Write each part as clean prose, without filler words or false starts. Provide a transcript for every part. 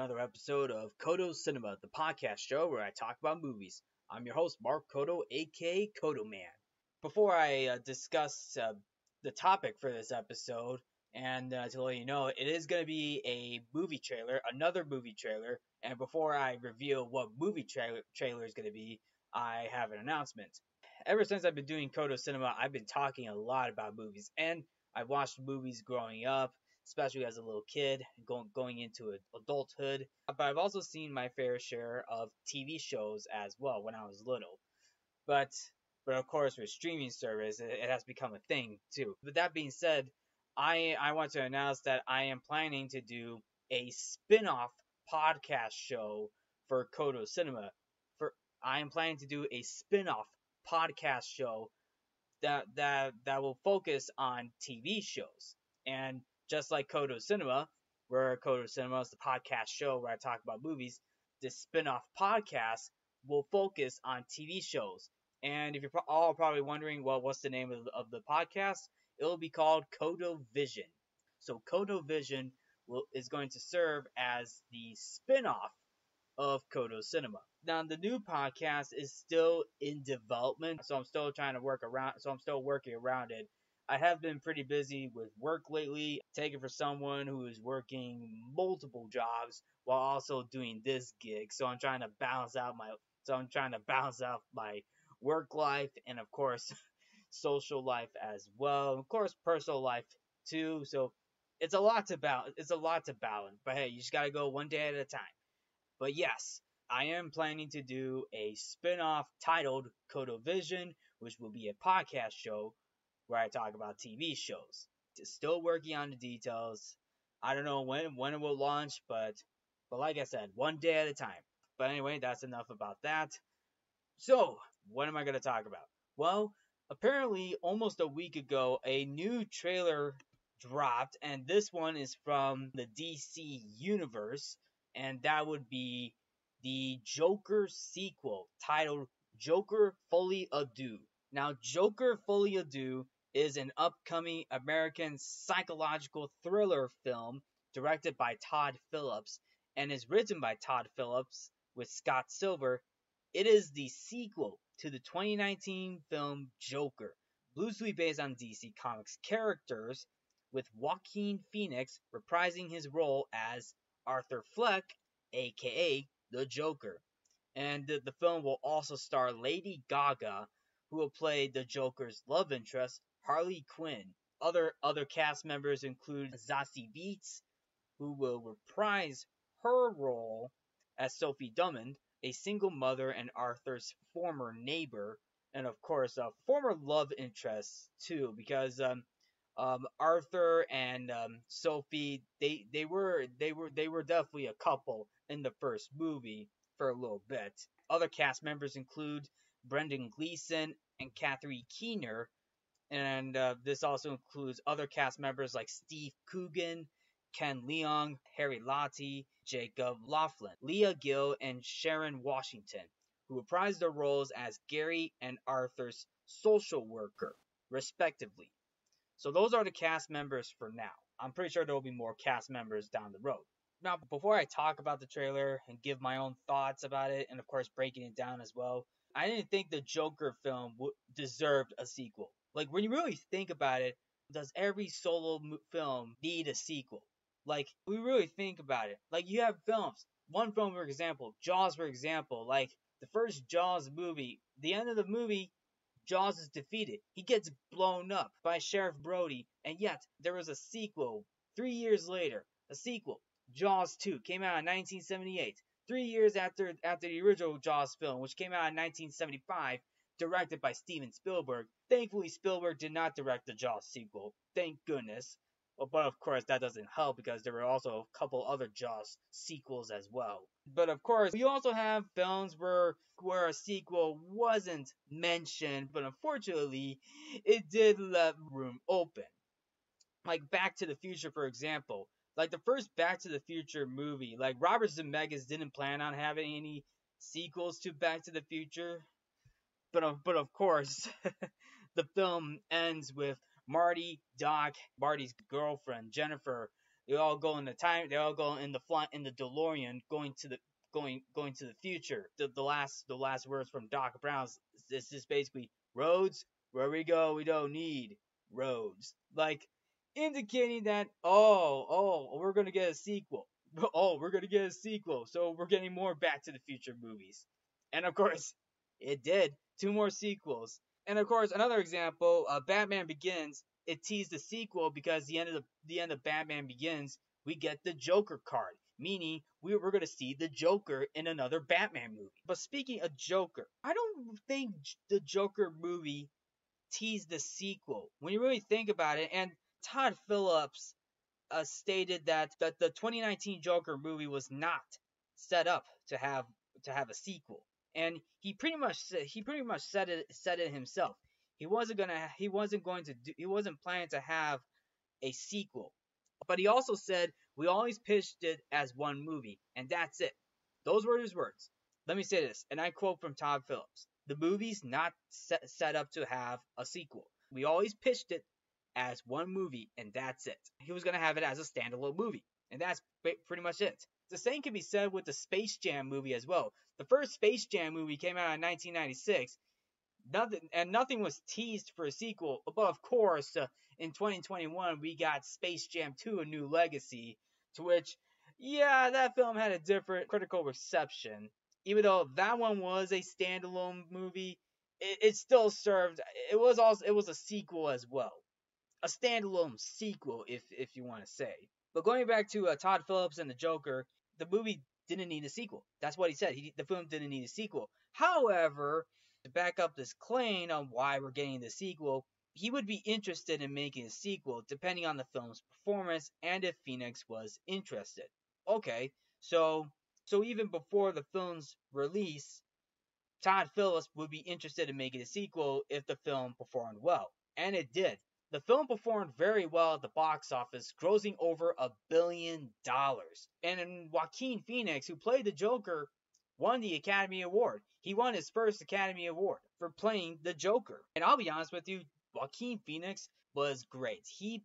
another episode of Codo Cinema, the podcast show where I talk about movies. I'm your host, Mark Codo, aka Codoman. Before I discuss the topic for this episode, and to let you know, it is going to be a movie trailer, another movie trailer. And before I reveal what movie trailer is going to be, I have an announcement. Ever since I've been doing Codo Cinema, I've been talking a lot about movies, and I've watched movies growing up, especially as a little kid, going into adulthood. But I've also seen my fair share of TV shows as well when I was little. But of course, with streaming service, it has become a thing too. But that being said, I want to announce that I am planning to do a spin-off podcast show for Codo Cinema. For I am planning to do a spin-off podcast show that will focus on TV shows. And just like Codo Cinema, where Codo Cinema is the podcast show where I talk about movies, this spin-off podcast will focus on TV shows. And if you're all probably wondering, well, what's the name of the podcast? It will be called Codo Vision. So Codo Vision is going to serve as the spin-off of Codo Cinema. Now, the new podcast is still in development, so I'm still working around it. I have been pretty busy with work lately, taking for someone who is working multiple jobs while also doing this gig. So I'm trying to balance out my work life and of course social life as well. Of course, personal life too. So it's a lot to balance. But hey, you just gotta go one day at a time. But yes, I am planning to do a spin-off titled Codo Vision, which will be a podcast show where I talk about TV shows. Still working on the details. I don't know when it will launch, but like I said, one day at a time. But anyway, that's enough about that. So, what am I going to talk about? Well, apparently almost a week ago, a new trailer dropped, and this one is from the DC universe, and that would be the Joker sequel titled Joker Folie. Now, Joker Folie is an upcoming American psychological thriller film directed by Todd Phillips and is written by Todd Phillips with Scott Silver. It is the sequel to the 2019 film Joker, loosely based on DC Comics characters, with Joaquin Phoenix reprising his role as Arthur Fleck, aka the Joker. And the film will also star Lady Gaga, who will play the Joker's love interest, Harley Quinn. Other cast members include Zazie Beetz, who will reprise her role as Sophie Drummond, a single mother and Arthur's former neighbor, and of course a former love interest too, because Arthur and Sophie they were definitely a couple in the first movie for a little bit. Other cast members include Brendan Gleeson and Kathy Keener, and this also includes other cast members like Steve Coogan, Ken Leung, Harry Lottie, Jacob Laughlin, Leah Gill, and Sharon Washington, who reprised their roles as Gary and Arthur's social worker, respectively. So those are the cast members for now. I'm pretty sure there will be more cast members down the road. Now, before I talk about the trailer and give my own thoughts about it, and of course breaking it down as well, I didn't think the Joker film deserved a sequel. Like, when you really think about it, does every solo film need a sequel? Like, we really think about it. Like, you have films. One film, for example, Jaws, for example. Like, the first Jaws movie, the end of the movie, Jaws is defeated. He gets blown up by Sheriff Brody. And yet, there was a sequel 3 years later. A sequel. Jaws 2 came out in 1978. 3 years after the original Jaws film, which came out in 1975, directed by Steven Spielberg. Thankfully, Spielberg did not direct the Jaws sequel. Thank goodness. But of course, that doesn't help because there were also a couple other Jaws sequels as well. But of course, we also have films where a sequel wasn't mentioned, but unfortunately, it did let room open. Like Back to the Future, for example. Like the first Back to the Future movie, like Robert Zemeckis didn't plan on having any sequels to Back to the Future. But of course, the film ends with Marty's girlfriend, Jennifer, They all go in the time. They all go in the fly in the DeLorean, going to the future. The last words from Doc Brown's is just basically roads. Where we go, we don't need roads. Like indicating that we're gonna get a sequel. Oh, we're gonna get a sequel. So we're getting more Back to the Future movies. And of course, it did. Two more sequels. And of course, another example, Batman Begins. It teased the sequel because the end of Batman Begins, we get the Joker card, meaning we're gonna see the Joker in another Batman movie. But speaking of Joker, I don't think the Joker movie teased the sequel. When you really think about it, and Todd Phillips stated that the 2019 Joker movie was not set up to have a sequel, and he pretty much said it himself. He wasn't planning to have a sequel, but he also said we always pitched it as one movie, and that's it. Those were his words. Let me say this, and I quote from Todd Phillips: "The movie's not set up to have a sequel. We always pitched it as one movie, and that's it." He was going to have it as a standalone movie, and that's pretty much it. The same can be said with the Space Jam movie as well. The first Space Jam movie came out in 1996. Nothing was teased for a sequel, but of course, in 2021 we got Space Jam 2: A New Legacy, to which, yeah, that film had a different critical reception. Even though that one was a standalone movie, it still served. It was a sequel as well, a standalone sequel, if you want to say. But going back to Todd Phillips and the Joker, the movie didn't need a sequel. That's what he said. The film didn't need a sequel. However, to back up this claim on why we're getting the sequel, he would be interested in making a sequel depending on the film's performance and if Phoenix was interested. Okay, so even before the film's release, Todd Phillips would be interested in making a sequel if the film performed well. And it did. The film performed very well at the box office, grossing over $1 billion. And Joaquin Phoenix, who played the Joker, won the Academy Award. He won his first Academy Award for playing the Joker. And I'll be honest with you, Joaquin Phoenix was great. He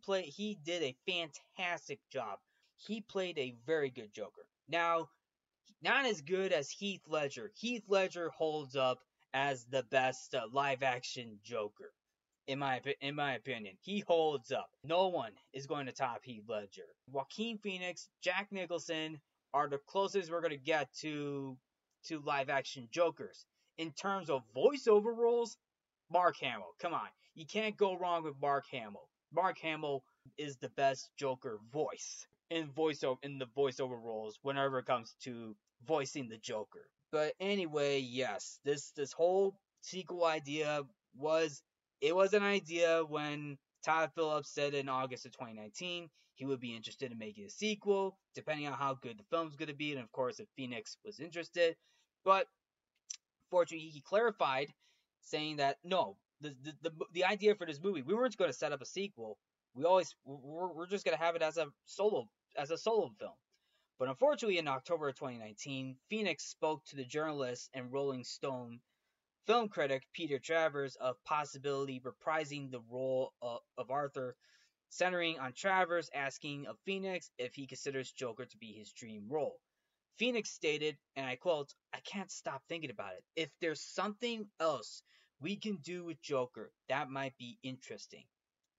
did a fantastic job. He played a very good Joker. Now, not as good as Heath Ledger. Heath Ledger holds up as the best live action Joker. In my opinion, he holds up. No one is going to top Heath Ledger. Joaquin Phoenix, Jack Nicholson are the closest we're going to get to live action Jokers. In terms of voiceover roles, Mark Hamill. Come on, you can't go wrong with Mark Hamill. Mark Hamill is the best Joker voice in the voiceover roles whenever it comes to voicing the Joker. But anyway, yes, this whole sequel idea was an idea when Todd Phillips said in August of 2019 he would be interested in making a sequel, depending on how good the film's going to be, and of course if Phoenix was interested. But fortunately, he clarified, saying that no, the idea for this movie, we weren't going to set up a sequel. We're just going to have it as a solo film. But unfortunately, in October of 2019, Phoenix spoke to the journalist and Rolling Stone film critic Peter Travers of possibly reprising the role of Arthur, centering on Travers asking of Phoenix if he considers Joker to be his dream role. Phoenix stated, and I quote, "I can't stop thinking about it. If there's something else we can do with Joker, that might be interesting."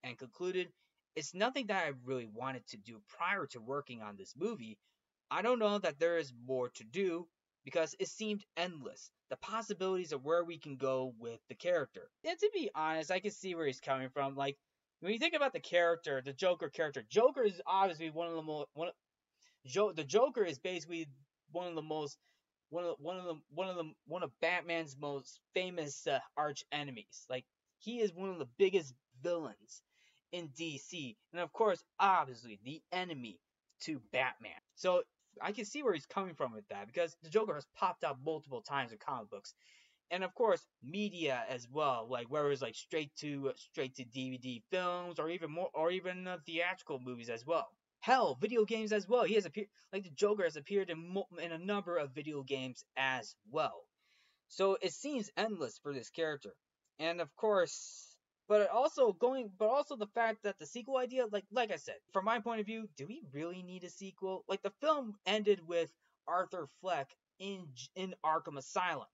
And concluded, "It's nothing that I really wanted to do prior to working on this movie. I don't know that there is more to do because it seemed endless. The possibilities of where we can go with the character." And to be honest, I can see where he's coming from. Like, when you think about the character, the Joker character, Joker is obviously one of the most the Joker is basically one of the most one of Batman's most famous arch enemies. Like, he is one of the biggest villains in DC, and of course, obviously, the enemy to Batman. So I can see where he's coming from with that because the Joker has popped up multiple times in comic books, and of course, media as well. Like, where it's like straight to DVD films, or even more, or even theatrical movies as well. Hell, video games as well. He has appeared, like the Joker has appeared in a number of video games as well. So it seems endless for this character, and of course, But also the fact that the sequel idea, like I said, from my point of view, do we really need a sequel? Like the film ended with Arthur Fleck in Arkham Asylum,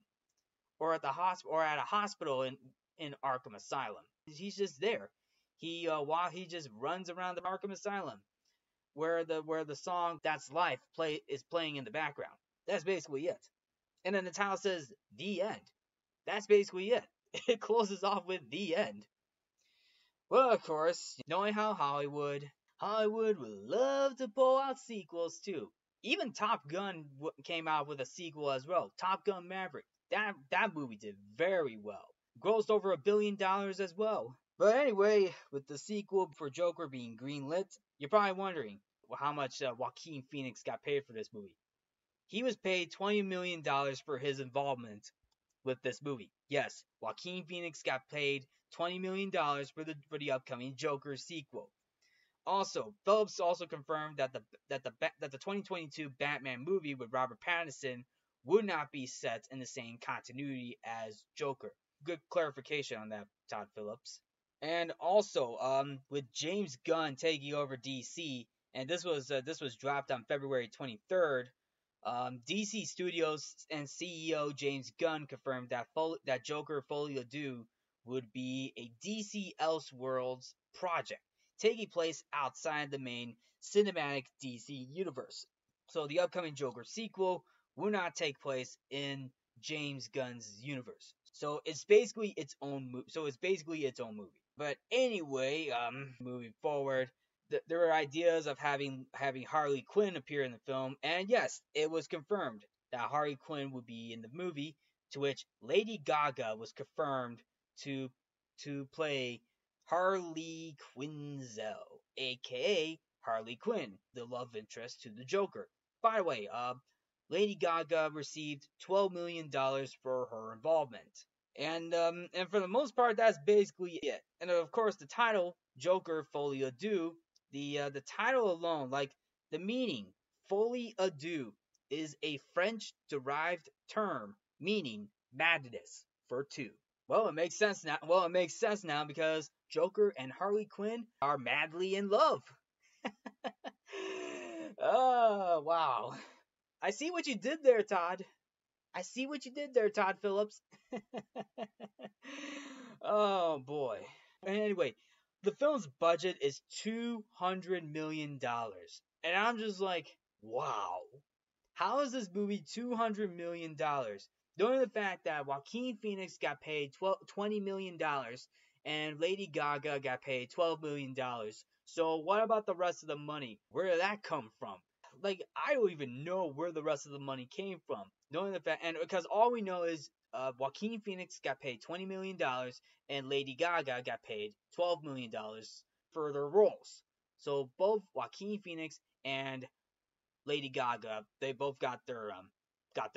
or at a hospital in Arkham Asylum. He's just there. While he just runs around the Arkham Asylum, where the song "That's Life" is playing in the background. That's basically it. And then the title says "The End." That's basically it. It closes off with "The End." Well, of course, knowing how Hollywood would love to pull out sequels too. Even Top Gun came out with a sequel as well. Top Gun Maverick. That movie did very well. Grossed over $1 billion as well. But anyway, with the sequel for Joker being greenlit, you're probably wondering how much Joaquin Phoenix got paid for this movie. He was paid $20 million for his involvement with this movie. Yes, Joaquin Phoenix got paid $20 million for the upcoming Joker sequel. Also, Phillips also confirmed that the 2022 Batman movie with Robert Pattinson would not be set in the same continuity as Joker. Good clarification on that, Todd Phillips. And also, with James Gunn taking over DC, and this was dropped on February 23rd. DC Studios and CEO James Gunn confirmed that Joker Folie would be a DC Elseworlds project, taking place outside the main cinematic DC universe. So the upcoming Joker sequel will not take place in James Gunn's universe. So it's basically its own movie. But anyway, moving forward, there were ideas of having Harley Quinn appear in the film, and yes, it was confirmed that Harley Quinn would be in the movie. To which Lady Gaga was confirmed to play Harley Quinzel, aka Harley Quinn, the love interest to the Joker. By the way, Lady Gaga received $12 million for her involvement. And for the most part, that's basically it. And of course, the title Joker Folie à Deux, the title alone, like the meaning, Folie à Deux is a French-derived term meaning madness for two. Well, it makes sense now. Well, it makes sense now because Joker and Harley Quinn are madly in love. Oh, wow. I see what you did there, Todd. I see what you did there, Todd Phillips. Oh boy. Anyway, the film's budget is $200 million. And I'm just like, wow. How is this movie $200 million? Knowing the fact that Joaquin Phoenix got paid $20 million and Lady Gaga got paid $12 million. So what about the rest of the money? Where did that come from? Like, I don't even know where the rest of the money came from. Knowing the fact, and because all we know is Joaquin Phoenix got paid $20 million and Lady Gaga got paid $12 million for their roles. So both Joaquin Phoenix and Lady Gaga, they both got their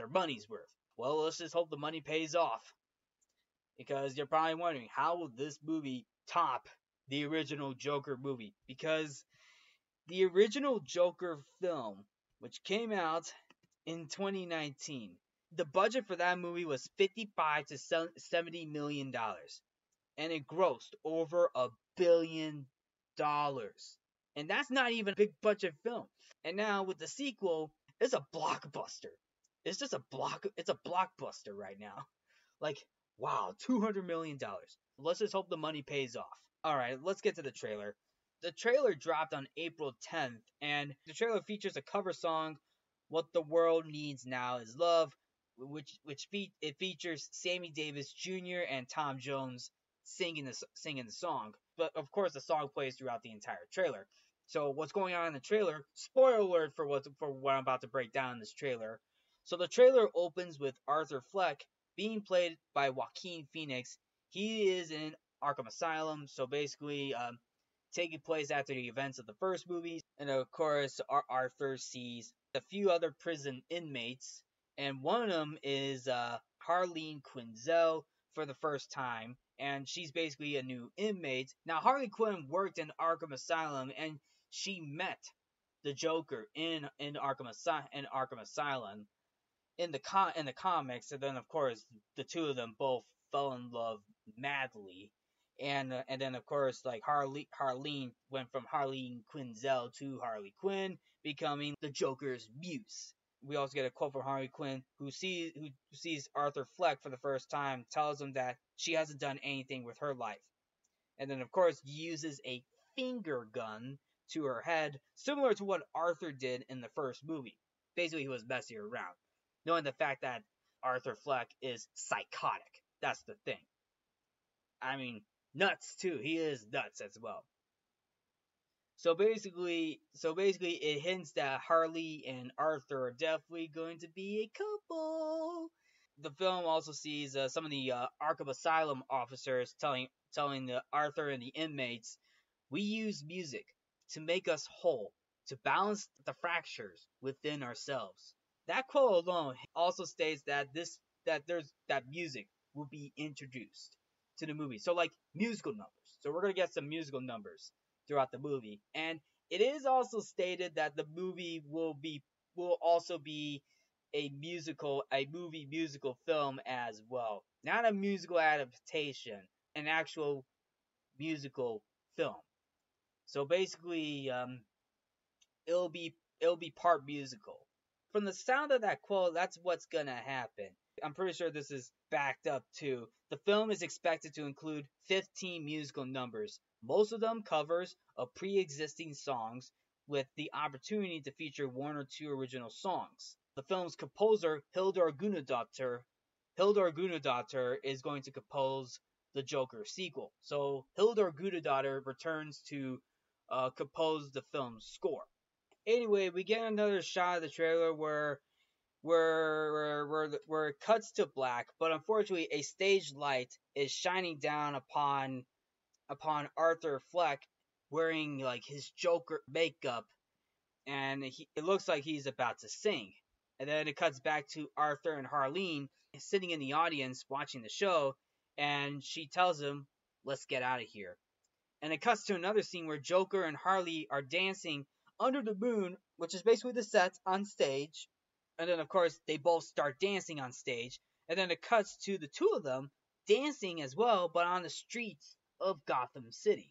money's worth. Well, let's just hope the money pays off. Because you're probably wondering, how will this movie top the original Joker movie? Because the original Joker film, which came out in 2019, the budget for that movie was $55 to $70 million, and it grossed over $1 billion. And that's not even a big budget film. And now with the sequel, it's a blockbuster. It's just it's a blockbuster right now. Like, wow, $200 million. Let's just hope the money pays off. Alright, let's get to the trailer. The trailer dropped on April 10th, and the trailer features a cover song, "What the World Needs Now Is Love," it features Sammy Davis Jr. and Tom Jones singing the song. But of course, the song plays throughout the entire trailer. So what's going on in the trailer? Spoiler alert for what I'm about to break down in this trailer. So the trailer opens with Arthur Fleck being played by Joaquin Phoenix. He is in Arkham Asylum, so basically taking place after the events of the first movie. And of course, Arthur sees a few other prison inmates, and one of them is Harleen Quinzel for the first time, and she's basically a new inmate. Now, Harley Quinn worked in Arkham Asylum, and she met the Joker in Arkham Asylum in the comics, and then of course the two of them both fell in love madly. And then of course like Harleen went from Harleen Quinzel to Harley Quinn, becoming the Joker's muse. We also get a quote from Harley Quinn, who sees Arthur Fleck for the first time, tells him that she hasn't done anything with her life, and then of course uses a finger gun to her head, similar to what Arthur did in the first movie. Basically, he was messing around, knowing the fact that Arthur Fleck is psychotic. That's the thing. I mean, nuts too. He is nuts as well. So basically, it hints that Harley and Arthur are definitely going to be a couple. The film also sees some of the Arkham Asylum officers telling the Arthur and the inmates, "We use music to make us whole, to balance the fractures within ourselves." That quote alone also states that music will be introduced to the movie. So like musical numbers. So we're gonna get some musical numbers throughout the movie, and it is also stated that the movie will also be a movie musical film as well. Not a musical adaptation, an actual musical film. So basically, it'll be part musical. From the sound of that quote, that's what's gonna happen. I'm pretty sure this is backed up too. The film is expected to include 15 musical numbers, most of them covers of pre-existing songs, with the opportunity to feature one or two original songs. The film's composer, Hildur Guðnadóttir, is going to compose the Joker sequel. So Hildur Guðnadóttir returns to compose the film's score. Anyway, we get another shot of the trailer where it cuts to black, but unfortunately, a stage light is shining down upon Arthur Fleck wearing like his Joker makeup, and it looks like he's about to sing. And then it cuts back to Arthur and Harleen sitting in the audience watching the show, and she tells him, "Let's get out of here." And it cuts to another scene where Joker and Harley are dancing under the moon, which is basically the set on stage. And then, of course, they both start dancing on stage. And then it cuts to the two of them dancing as well, but on the streets of Gotham City.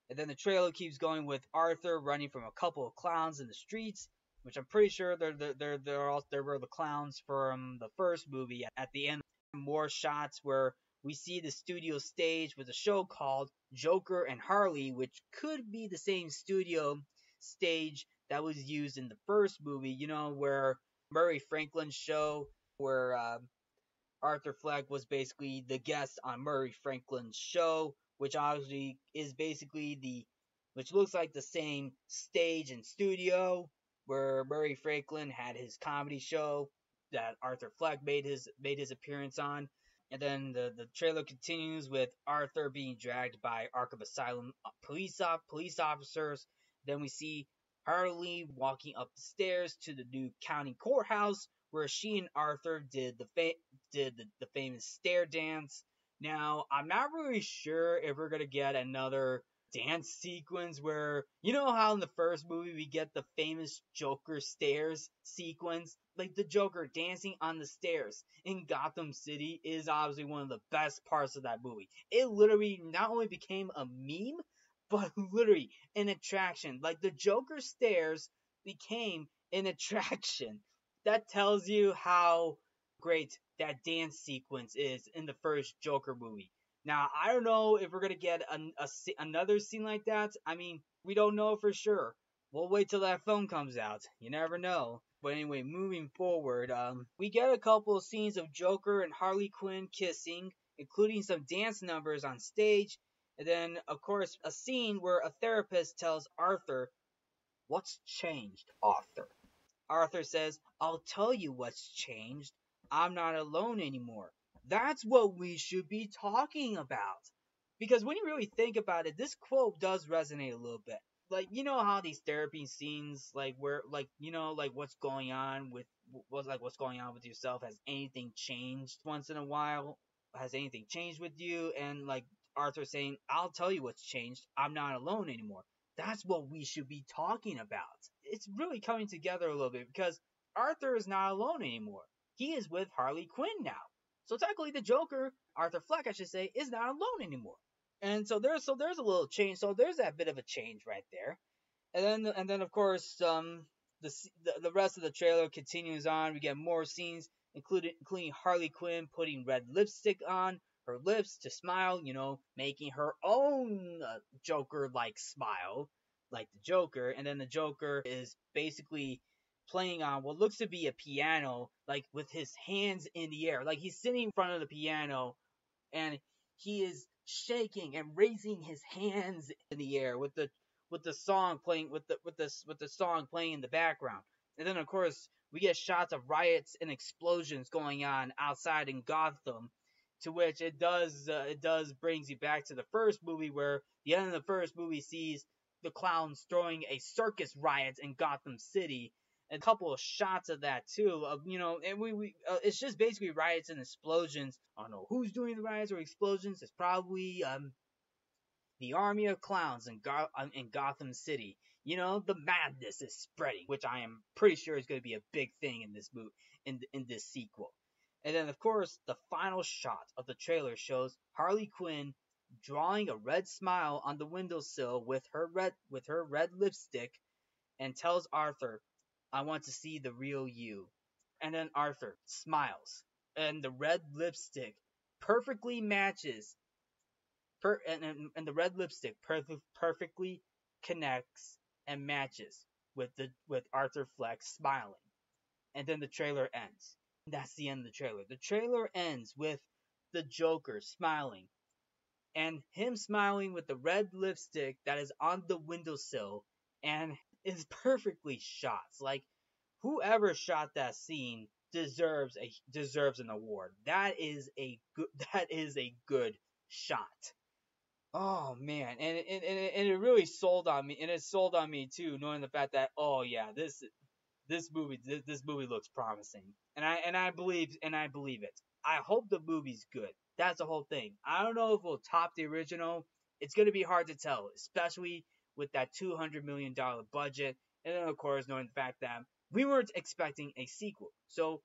And then the trailer keeps going with Arthur running from a couple of clowns in the streets, which I'm pretty sure they were the clowns from the first movie. At the end, more shots where we see the studio stage with a show called Joker and Harley, which could be the same studio stage that was used in the first movie. Where Murray Franklin's show, where Arthur Fleck was basically the guest on Murray Franklin's show, which obviously is basically which looks like the same stage and studio where Murray Franklin had his comedy show that Arthur Fleck made his appearance on. And then the trailer continues with Arthur being dragged by Arkham Asylum police officers. Then we see Harley walking up the stairs to the new county courthouse, where she and Arthur did the famous stair dance. Now, I'm not really sure if we're gonna get another dance sequence where, how in the first movie we get the famous Joker stairs sequence? Like the Joker dancing on the stairs in Gotham City is obviously one of the best parts of that movie. It literally not only became a meme, but literally an attraction. Like the Joker stairs became an attraction. That tells you how great that dance sequence is in the first Joker movie. Now, I don't know if we're going to get another scene like that. I mean, we don't know for sure. We'll wait till that film comes out. You never know. But anyway, moving forward, we get a couple of scenes of Joker and Harley Quinn kissing, including some dance numbers on stage. And then, of course, a scene where a therapist tells Arthur, "What's changed, Arthur?" Arthur says, "I'll tell you what's changed. I'm not alone anymore." That's what we should be talking about. Because when you really think about it, this quote does resonate a little bit. Like, how these therapy scenes, like, where, like, like what's going on with yourself? Has anything changed once in a while? Has anything changed with you? And, like, Arthur saying, "I'll tell you what's changed. I'm not alone anymore." That's what we should be talking about. It's really coming together a little bit because Arthur is not alone anymore. He is with Harley Quinn now. So technically the Joker, Arthur Fleck I should say, is not alone anymore. And so there's a little change. So there's that bit of a change right there. And then of course the rest of the trailer continues on. We get more scenes, including Harley Quinn putting red lipstick on her lips to smile, making her own Joker like smile, like the Joker. And then the Joker is basically playing on what looks to be a piano, like with his hands in the air, like he's sitting in front of the piano and he is shaking and raising his hands in the air with the song playing with the song playing in the background. And then of course we get shots of riots and explosions going on outside in Gotham, to which it does brings you back to the first movie, where the end of the first movie sees the clowns throwing a circus riot in Gotham City. And a couple of shots of that too, of and we it's just basically riots and explosions. I don't know who's doing the riots or explosions. It's probably the army of clowns in Gotham City. The madness is spreading, which I am pretty sure is going to be a big thing in this movie, in this sequel. And then, of course, the final shot of the trailer shows Harley Quinn drawing a red smile on the windowsill with her red lipstick, and tells Arthur, "I want to see the real you." And then Arthur smiles, and the red lipstick perfectly matches and the red lipstick perfectly connects and matches with Arthur Fleck smiling. And then the trailer ends. And that's the end of the trailer. The trailer ends with the Joker smiling, and him smiling with the red lipstick that is on the windowsill and is perfectly shot. Like, whoever shot that scene deserves an award. That is a good shot. Oh man, and it really sold on me, and it sold on me too, knowing the fact that, oh yeah, this movie looks promising, and I believe it. I hope the movie's good. That's the whole thing. I don't know if it'll top the original. It's gonna be hard to tell, especially with that $200 million budget, and then of course knowing the fact that we weren't expecting a sequel. So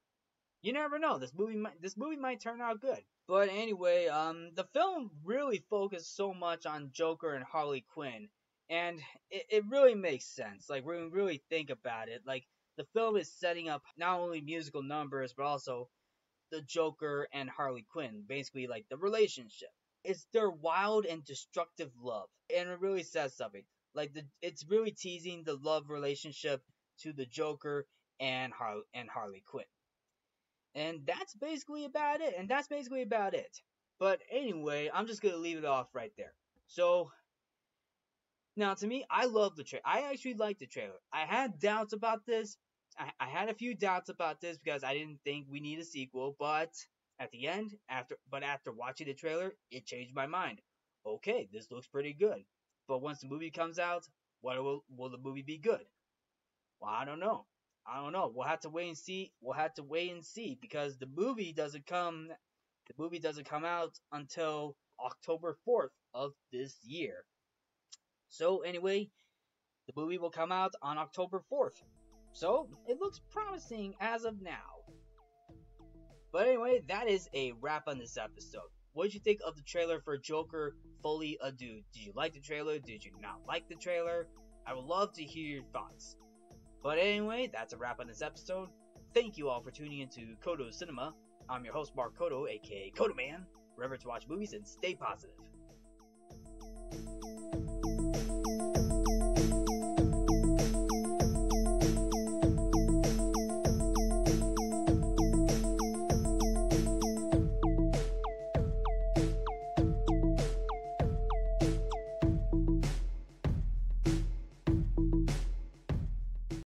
you never know. This movie might turn out good. But anyway, the film really focused so much on Joker and Harley Quinn, and it really makes sense. Like, when we really think about it, like, the film is setting up not only musical numbers but also the Joker and Harley Quinn, basically like the relationship. It's their wild and destructive love, and it really says something. Like, it's really teasing the love relationship to the Joker and Harley Quinn. And that's basically about it. But anyway, I'm just gonna leave it off right there. So now, to me, I love the trailer. I actually like the trailer. I had doubts about this. I had a few doubts about this because I didn't think we need a sequel. But at the end, after watching the trailer, it changed my mind. Okay, this looks pretty good. But once the movie comes out, will the movie be good? Well, I don't know. I don't know. We'll have to wait and see. Because the movie doesn't come out until October 4th of this year. So anyway, the movie will come out on October 4th. So it looks promising as of now. But anyway, that is a wrap on this episode. What did you think of the trailer for Joker Folie Adieu? Did you like the trailer? Did you not like the trailer? I would love to hear your thoughts. But anyway, that's a wrap on this episode. Thank you all for tuning into Codo Cinema. I'm your host, Mark Codo, aka Codoman. Remember to watch movies and stay positive.